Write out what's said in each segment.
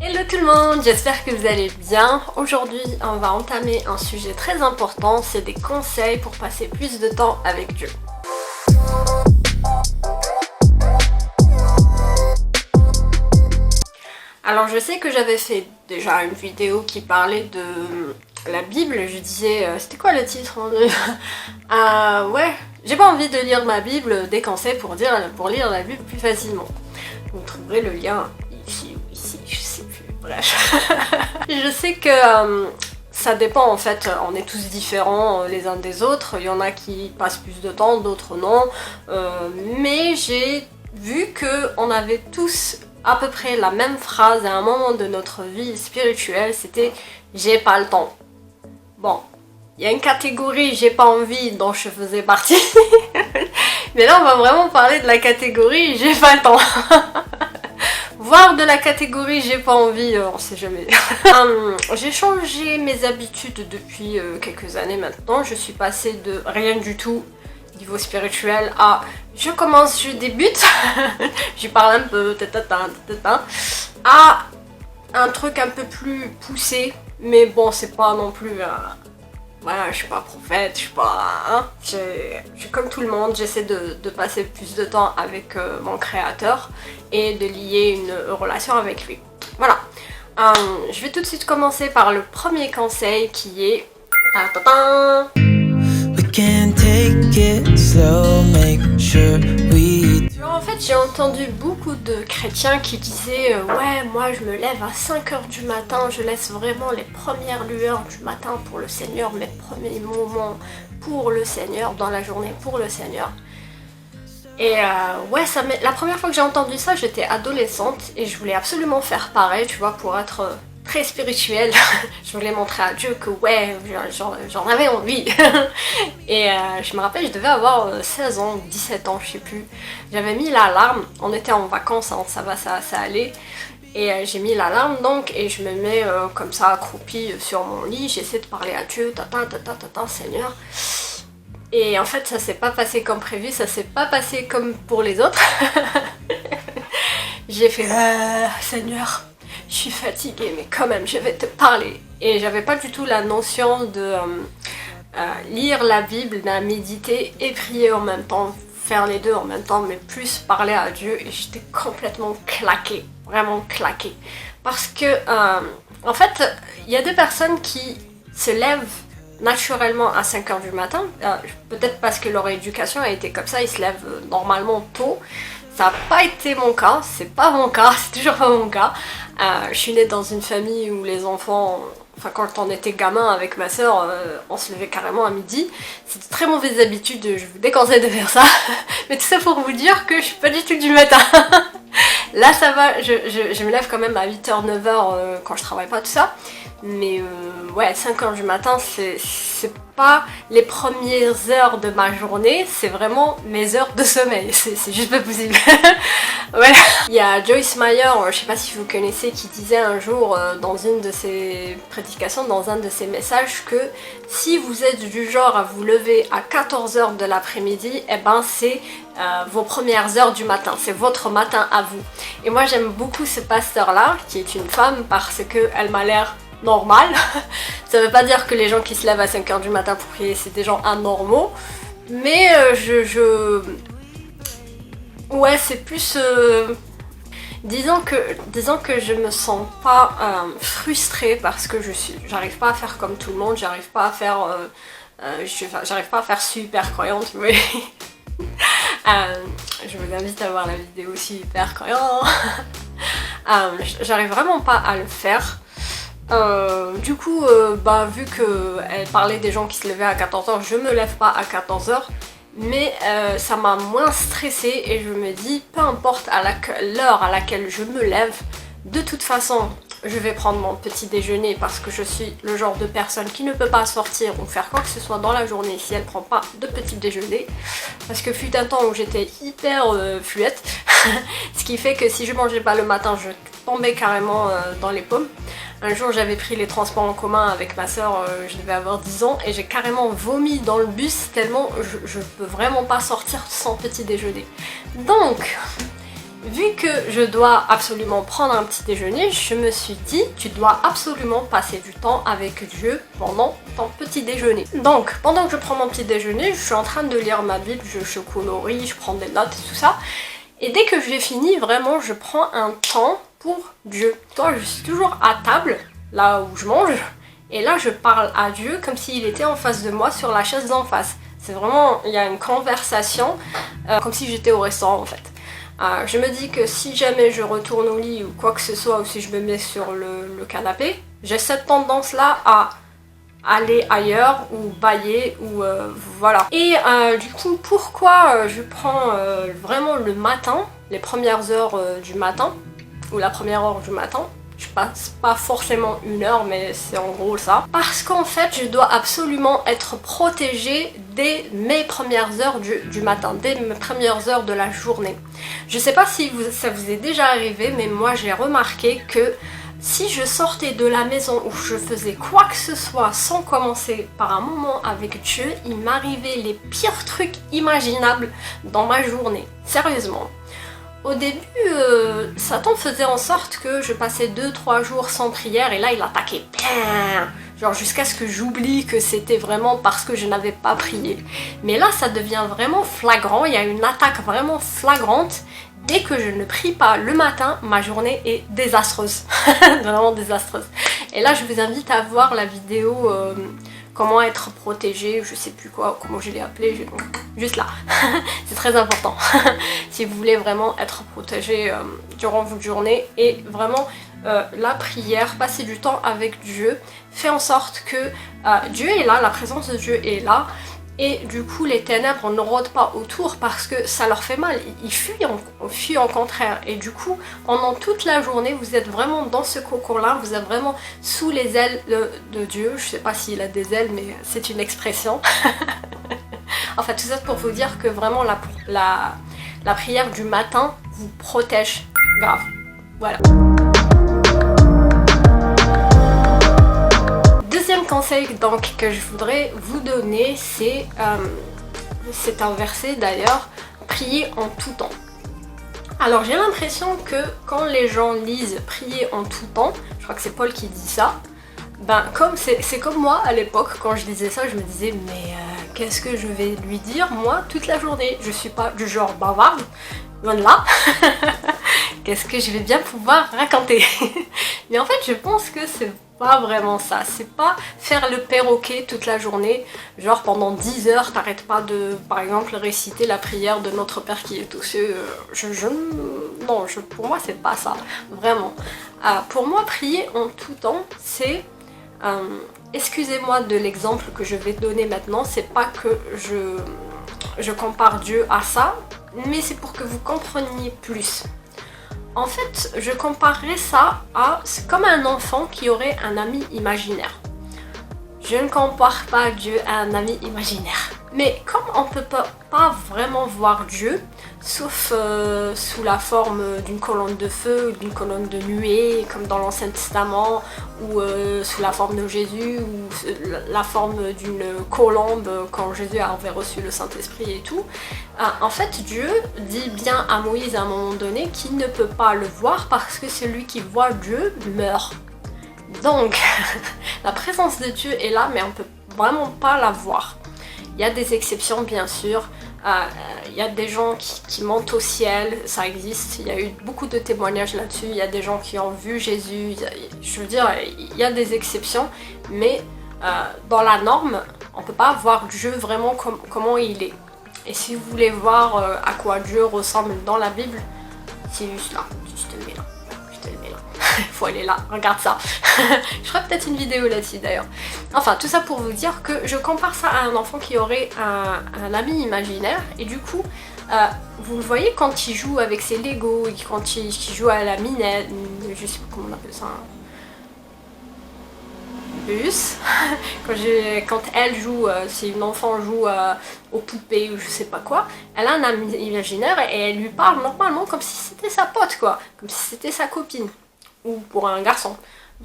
Hello tout le monde, j'espère que vous allez bien. Aujourd'hui, on va entamer un sujet très important, c'est des conseils pour passer plus de temps avec Dieu. Alors je sais que j'avais fait déjà une vidéo qui parlait de la Bible, je disais, c'était quoi le titre ouais, j'ai pas envie de lire ma Bible, des conseils pour lire la Bible plus facilement. Vous trouverez le lien ici ou ici, je sais plus, bref. Je sais que ça dépend en fait, on est tous différents les uns des autres, il y en a qui passent plus de temps, d'autres non, mais j'ai vu qu'on avait tous à peu près la même phrase à un moment de notre vie spirituelle, c'était « j'ai pas le temps ». Bon, il y a une catégorie « j'ai pas envie » dont je faisais partie, mais là on va vraiment parler de la catégorie « j'ai pas le temps ». Voire de la catégorie j'ai pas envie, on sait jamais. J'ai changé mes habitudes depuis quelques années maintenant. Je suis passée de rien du tout niveau spirituel à je commence, je débute, je parle un peu, à un truc un peu plus poussé. Mais bon, c'est pas non plus... voilà, je suis pas prophète, je suis pas... Hein, je suis comme tout le monde, j'essaie de passer plus de temps avec mon créateur et de lier une relation avec lui. Voilà. Je vais tout de suite commencer par le premier conseil qui est... En fait, j'ai entendu beaucoup de chrétiens qui disaient ouais, moi je me lève à 5h du matin, je laisse vraiment les premières lueurs du matin pour le Seigneur, mes premiers moments pour le Seigneur, dans la journée pour le Seigneur. Et ouais, la première fois que j'ai entendu ça, j'étais adolescente et je voulais absolument faire pareil, tu vois, pour être très spirituelle. Je voulais montrer à Dieu que ouais, j'en avais envie. Et je me rappelle, je devais avoir 16 ans, 17 ans, je sais plus. J'avais mis l'alarme, on était en vacances, hein, ça allait. Et j'ai mis l'alarme donc, et je me mets comme ça accroupie sur mon lit, j'essaie de parler à Dieu, Seigneur. Et en fait, ça s'est pas passé comme prévu, ça s'est pas passé comme pour les autres. J'ai fait Seigneur, je suis fatiguée, mais quand même, je vais te parler. Et j'avais pas du tout la notion de lire la Bible, de méditer et prier en même temps, faire les deux en même temps, mais plus parler à Dieu. Et j'étais complètement claquée, vraiment claquée. Parce que, en fait, il y a des personnes qui se lèvent naturellement à 5h du matin, peut-être parce que leur éducation a été comme ça, ils se lèvent normalement tôt. Ça n'a pas été mon cas, c'est pas mon cas, c'est toujours pas mon cas. Je suis née dans une famille où les enfants, enfin quand on était gamin avec ma soeur, on se levait carrément à midi. C'est de très mauvaises habitudes, je vous déconseille de faire ça. Mais tout ça pour vous dire que je suis pas du tout du matin. Là ça va, je me lève quand même à 8h, 9h quand je travaille pas, tout ça. Mais ouais, 5h du matin, c'est pas les premières heures de ma journée, c'est vraiment mes heures de sommeil, c'est juste pas possible. Voilà. Il y a Joyce Meyer, je sais pas si vous connaissez, qui disait un jour dans une de ses prédications, dans un de ses messages, que si vous êtes du genre à vous lever à 14h de l'après-midi, eh ben c'est vos premières heures du matin, c'est votre matin à vous. Et moi j'aime beaucoup ce pasteur-là, qui est une femme, parce qu'elle m'a l'air normal. Ça veut pas dire que les gens qui se lèvent à 5h du matin pour prier c'est des gens anormaux, mais ouais, c'est plus disons que je me sens pas frustrée parce que j'arrive pas à faire comme tout le monde, j'arrive pas à faire super croyante, vous voyez. Je vous invite à voir la vidéo super croyant. J'arrive vraiment pas à le faire. Du coup, vu qu'elle parlait des gens qui se levaient à 14h, je me lève pas à 14h, mais ça m'a moins stressée et je me dis, peu importe l'heure à laquelle je me lève, de toute façon, je vais prendre mon petit déjeuner parce que je suis le genre de personne qui ne peut pas sortir ou faire quoi que ce soit dans la journée si elle prend pas de petit déjeuner. Parce que fut un temps où j'étais hyper fluette, ce qui fait que si je mangeais pas le matin, je tombais carrément dans les pommes. Un jour j'avais pris les transports en commun avec ma soeur, je devais avoir 10 ans, et j'ai carrément vomi dans le bus tellement je peux vraiment pas sortir sans petit déjeuner. Donc, vu que je dois absolument prendre un petit déjeuner, je me suis dit, tu dois absolument passer du temps avec Dieu pendant ton petit déjeuner. Donc, pendant que je prends mon petit déjeuner, je suis en train de lire ma Bible, je colorie, je prends des notes et tout ça. Et dès que j'ai fini, vraiment, je prends un temps pour Dieu. Toi, je suis toujours à table, là où je mange, et là, je parle à Dieu comme s'il était en face de moi, sur la chaise d'en face. C'est vraiment, il y a une conversation, comme si j'étais au restaurant en fait. Je me dis que si jamais je retourne au lit ou quoi que ce soit, ou si je me mets sur le canapé, j'ai cette tendance-là à aller ailleurs ou bailler ou voilà. Et du coup, pourquoi je prends vraiment le matin, les premières heures du matin, ou la première heure du matin, je passe pas forcément une heure, mais c'est en gros ça. Parce qu'en fait, je dois absolument être protégée dès mes premières heures du matin, dès mes premières heures de la journée. Je sais pas si ça vous est déjà arrivé, mais moi j'ai remarqué que si je sortais de la maison ou je faisais quoi que ce soit sans commencer par un moment avec Dieu, il m'arrivait les pires trucs imaginables dans ma journée. Sérieusement. Au début, Satan faisait en sorte que je passais 2-3 jours sans prière et là il attaquait plein, genre jusqu'à ce que j'oublie que c'était vraiment parce que je n'avais pas prié. Mais là ça devient vraiment flagrant, il y a une attaque vraiment flagrante. Dès que je ne prie pas le matin, ma journée est désastreuse, vraiment désastreuse. Et là je vous invite à voir la vidéo comment être protégé, je sais plus quoi, comment je l'ai appelé, juste là. C'est très important si vous voulez vraiment être protégé durant votre journée. Et vraiment la prière, passer du temps avec Dieu, fait en sorte que Dieu est là, la présence de Dieu est là. Et du coup les ténèbres ne rôdent pas autour parce que ça leur fait mal, ils fuient en contraire. Et du coup pendant toute la journée vous êtes vraiment dans ce cocon là, vous êtes vraiment sous les ailes de Dieu. Je sais pas s'il a des ailes mais c'est une expression. Enfin tout ça pour vous dire que vraiment la prière du matin vous protège grave. Voilà. Deuxième conseil donc que je voudrais vous donner, c'est un verset d'ailleurs, prier en tout temps. Alors j'ai l'impression que quand les gens lisent prier en tout temps, je crois que c'est Paul qui dit ça, ben c'est comme moi à l'époque quand je disais ça, je me disais mais qu'est-ce que je vais lui dire moi toute la journée? Je suis pas du genre bavarde, loin de là. Qu'est-ce que je vais bien pouvoir raconter? Mais en fait je pense que c'est pas vraiment ça, c'est pas faire le perroquet toute la journée, genre pendant 10 heures t'arrêtes pas de, par exemple, réciter la prière de notre Père qui est aux cieux. Non, pour moi c'est pas ça, vraiment. Pour moi prier en tout temps, c'est, excusez-moi de l'exemple que je vais donner maintenant, c'est pas que je compare Dieu à ça, mais c'est pour que vous compreniez plus. En fait, je comparerais ça à, c'est comme un enfant qui aurait un ami imaginaire. Je ne compare pas Dieu à un ami imaginaire. Mais comme on ne peut pas vraiment voir Dieu, sauf sous la forme d'une colonne de feu, d'une colonne de nuée, comme dans l'Ancien Testament, ou sous la forme de Jésus, ou la forme d'une colombe quand Jésus avait reçu le Saint-Esprit et tout. En fait, Dieu dit bien à Moïse à un moment donné qu'il ne peut pas le voir parce que celui qui voit Dieu meurt. Donc, la présence de Dieu est là, mais on ne peut vraiment pas la voir. Il y a des exceptions bien sûr, il y a des gens qui montent au ciel, ça existe, il y a eu beaucoup de témoignages là-dessus, il y a des gens qui ont vu Jésus, je veux dire, il y a des exceptions, mais dans la norme, on ne peut pas voir Dieu vraiment comment il est. Et si vous voulez voir à quoi Dieu ressemble dans la Bible, c'est juste là, je te le mets là. Faut aller là, regarde ça. Je ferai peut-être une vidéo là-dessus d'ailleurs. Enfin, tout ça pour vous dire que je compare ça à un enfant qui aurait un ami imaginaire. Et du coup, vous le voyez quand il joue avec ses Lego, et quand il joue à la minette, je sais pas comment on appelle ça, bus. Quand elle joue, si une enfant joue aux poupées ou je sais pas quoi, elle a un ami imaginaire et elle lui parle normalement comme si c'était sa pote quoi, comme si c'était sa copine. Ou pour un garçon,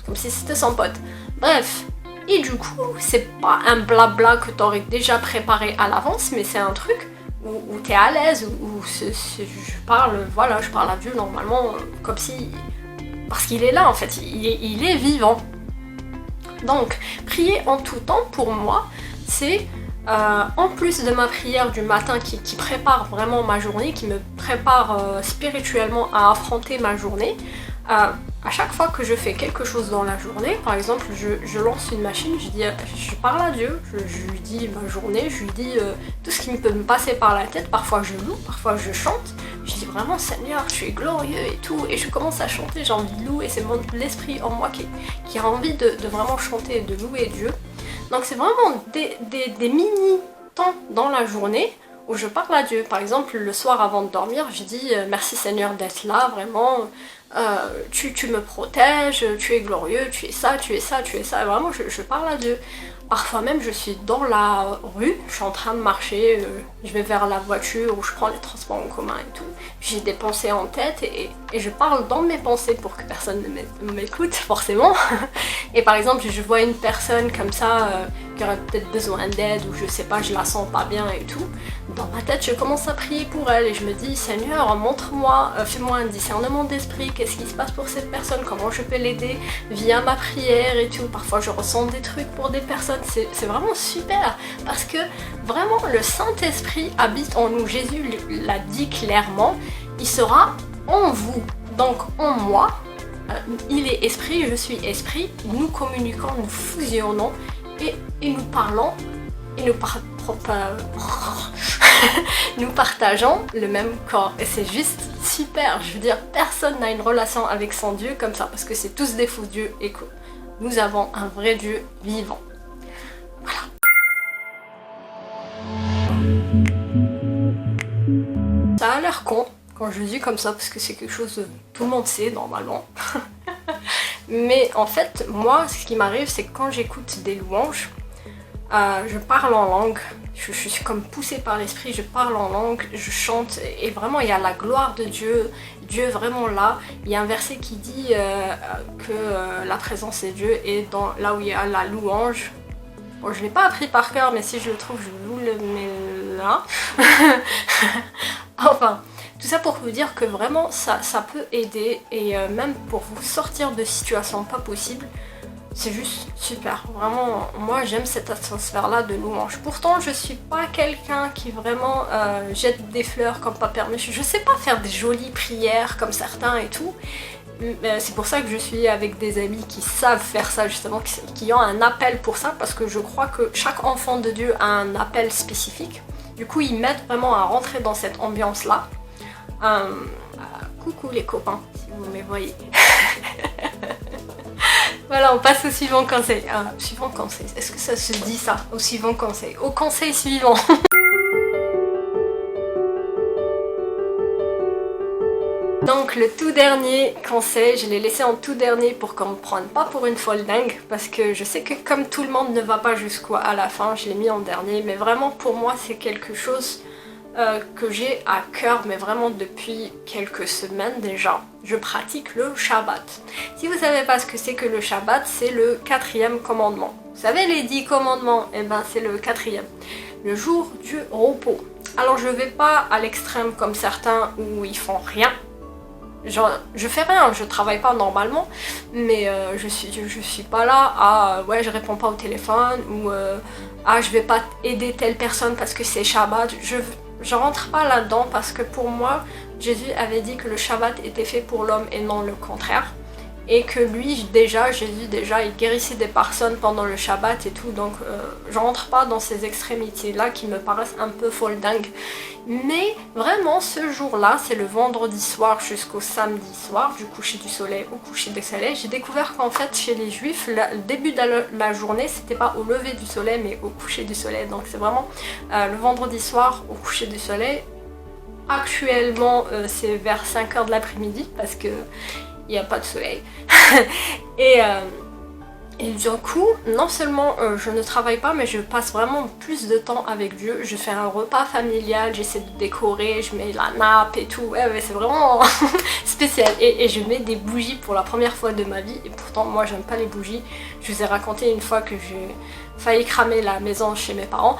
comme si c'était son pote. Bref, et du coup, c'est pas un blabla que t'aurais déjà préparé à l'avance, mais c'est un truc où tu es à l'aise, où je parle à Dieu normalement, comme si... Parce qu'il est là en fait, il est vivant. Donc, prier en tout temps, pour moi, c'est en plus de ma prière du matin qui prépare vraiment ma journée, qui me prépare spirituellement à affronter ma journée, à chaque fois que je fais quelque chose dans la journée, par exemple, je lance une machine, je parle à Dieu, je lui dis ma journée, je lui dis tout ce qui peut me passer par la tête, parfois je loue, parfois je chante, je dis vraiment Seigneur, tu es glorieux et tout, et je commence à chanter, j'ai envie de louer, c'est l'esprit en moi qui a envie de vraiment chanter et de louer Dieu. Donc c'est vraiment des mini-temps dans la journée où je parle à Dieu. Par exemple, le soir avant de dormir, je dis merci Seigneur d'être là, vraiment, tu me protèges, tu es glorieux, tu es ça, tu es ça, tu es ça. Et vraiment, je parle à Dieu. Parfois même, je suis dans la rue, je suis en train de marcher, je vais vers la voiture ou je prends les transports en commun et tout. J'ai des pensées en tête et je parle dans mes pensées pour que personne ne m'écoute, forcément. Et par exemple, je vois une personne comme ça qui aurait peut-être besoin d'aide ou je sais pas, je la sens pas bien et tout. Dans ma tête, je commence à prier pour elle et je me dis Seigneur, montre-moi, fais-moi un discernement d'esprit, qu'est-ce qui se passe pour cette personne, comment je peux l'aider via ma prière et tout. Parfois, je ressens des trucs pour des personnes. C'est vraiment super parce que vraiment le Saint-Esprit habite en nous. Jésus l'a dit clairement, il sera en vous, donc en moi. Il est esprit, je suis esprit, nous communiquons, nous fusionnons et nous parlons et nous partageons le même corps. Et c'est juste super, je veux dire, personne n'a une relation avec son Dieu comme ça parce que c'est tous des faux dieux et que nous avons un vrai Dieu vivant. Voilà. Ça a l'air con quand je le dis comme ça parce que c'est quelque chose que tout le monde sait normalement. Mais en fait, moi, ce qui m'arrive, c'est que quand j'écoute des louanges, je parle en langue, je suis comme poussée par l'esprit, je parle en langue, je chante et vraiment il y a la gloire de Dieu, Dieu est vraiment là. Il y a un verset qui dit que la présence de Dieu est là où il y a la louange. Bon, je ne l'ai pas appris par cœur, mais si je le trouve, je vous le mets là. Enfin, tout ça pour vous dire que vraiment ça peut aider et même pour vous sortir de situations pas possibles. C'est juste super, vraiment, moi j'aime cette atmosphère-là de louange. Pourtant, je suis pas quelqu'un qui vraiment jette des fleurs comme pas permis. Je sais pas faire des jolies prières comme certains et tout. C'est pour ça que je suis avec des amis qui savent faire ça justement, qui ont un appel pour ça, parce que je crois que chaque enfant de Dieu a un appel spécifique. Du coup, ils m'aident vraiment à rentrer dans cette ambiance-là. Coucou les copains, si vous me voyez. Voilà, on passe au suivant conseil. Suivant conseil, est-ce que ça se dit ça? Au suivant conseil. Au conseil suivant. Donc le tout dernier conseil, je l'ai laissé en tout dernier pour qu'on ne me prenne pas pour une folle dingue. Parce que je sais que comme tout le monde ne va pas jusqu'à la fin, je l'ai mis en dernier. Mais vraiment pour moi c'est quelque chose que j'ai à cœur, mais vraiment depuis quelques semaines déjà. Je pratique le Shabbat. Si vous ne savez pas ce que c'est que le Shabbat, c'est le 4e commandement. Vous savez les 10 commandements, et ben c'est le 4e. Le jour du repos. Alors je vais pas à l'extrême comme certains où ils font rien. Genre, je fais rien, je travaille pas normalement, mais je suis pas là à ouais je réponds pas au téléphone ou je vais pas aider telle personne parce que c'est Shabbat. Je rentre pas là-dedans parce que pour moi, Jésus avait dit que le Shabbat était fait pour l'homme et non le contraire. Et que lui, Jésus il guérissait des personnes pendant le Shabbat et tout. Donc, je rentre pas dans ces extrémités-là qui me paraissent un peu folle dingue. Mais vraiment, ce jour-là, c'est le vendredi soir jusqu'au samedi soir, du coucher du soleil au coucher du soleil. J'ai découvert qu'en fait, chez les Juifs, le début de la journée, c'était pas au lever du soleil, mais au coucher du soleil. Donc, c'est vraiment le vendredi soir au coucher du soleil. Actuellement, c'est vers 5h de l'après-midi parce que il n'y a pas de soleil. Et Et du coup, non seulement je ne travaille pas, mais je passe vraiment plus de temps avec Dieu. Je fais un repas familial, j'essaie de décorer, je mets la nappe et tout. Ouais, c'est vraiment spécial. Et je mets des bougies pour la première fois de ma vie. Et pourtant, moi, j'aime pas les bougies. Je vous ai raconté une fois que j'ai failli cramer la maison chez mes parents.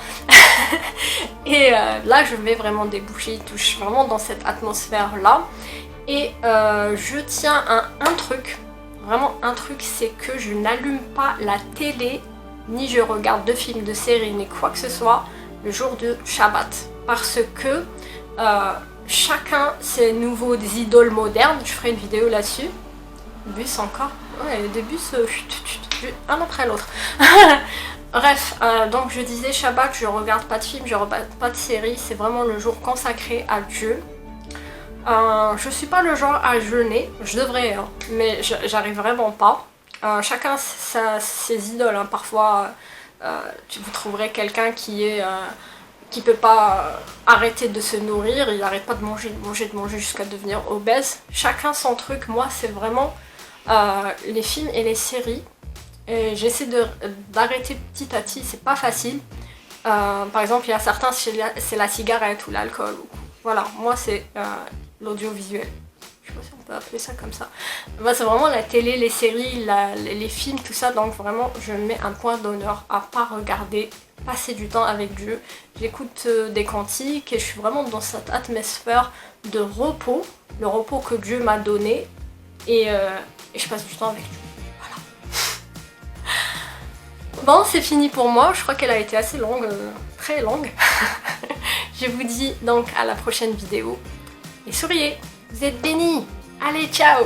Et là, je mets vraiment des bougies. Je suis vraiment dans cette atmosphère-là. Et je tiens à un truc. Vraiment un truc, c'est que je n'allume pas la télé, ni je regarde de films, de séries, ni quoi que ce soit le jour de Shabbat. Parce que chacun ses nouveaux idoles modernes, je ferai une vidéo là-dessus. Bus encore. Ouais, des bus un après l'autre. Bref, donc je disais Shabbat, je regarde pas de films, je regarde pas de séries, c'est vraiment le jour consacré à Dieu. Je suis pas le genre à jeûner, je devrais, hein, mais j'arrive vraiment pas. Chacun ses idoles, hein. Parfois vous trouverez quelqu'un qui peut pas arrêter de se nourrir, il arrête pas de manger jusqu'à devenir obèse. Chacun son truc. Moi c'est vraiment les films et les séries. Et j'essaie d'arrêter petit à petit, c'est pas facile. Par exemple, il y a certains, c'est la cigarette ou l'alcool. Voilà, moi c'est l'audiovisuel. Je sais pas si on peut appeler ça comme ça. Moi c'est vraiment la télé, les séries, les films, tout ça. Donc vraiment, je mets un point d'honneur à pas regarder, passer du temps avec Dieu. J'écoute des cantiques et je suis vraiment dans cette atmosphère de repos, le repos que Dieu m'a donné. Et je passe du temps avec Dieu. Bon, c'est fini pour moi, je crois qu'elle a été assez longue, très longue. Je vous dis donc à la prochaine vidéo. Et souriez, vous êtes bénis. Allez, ciao.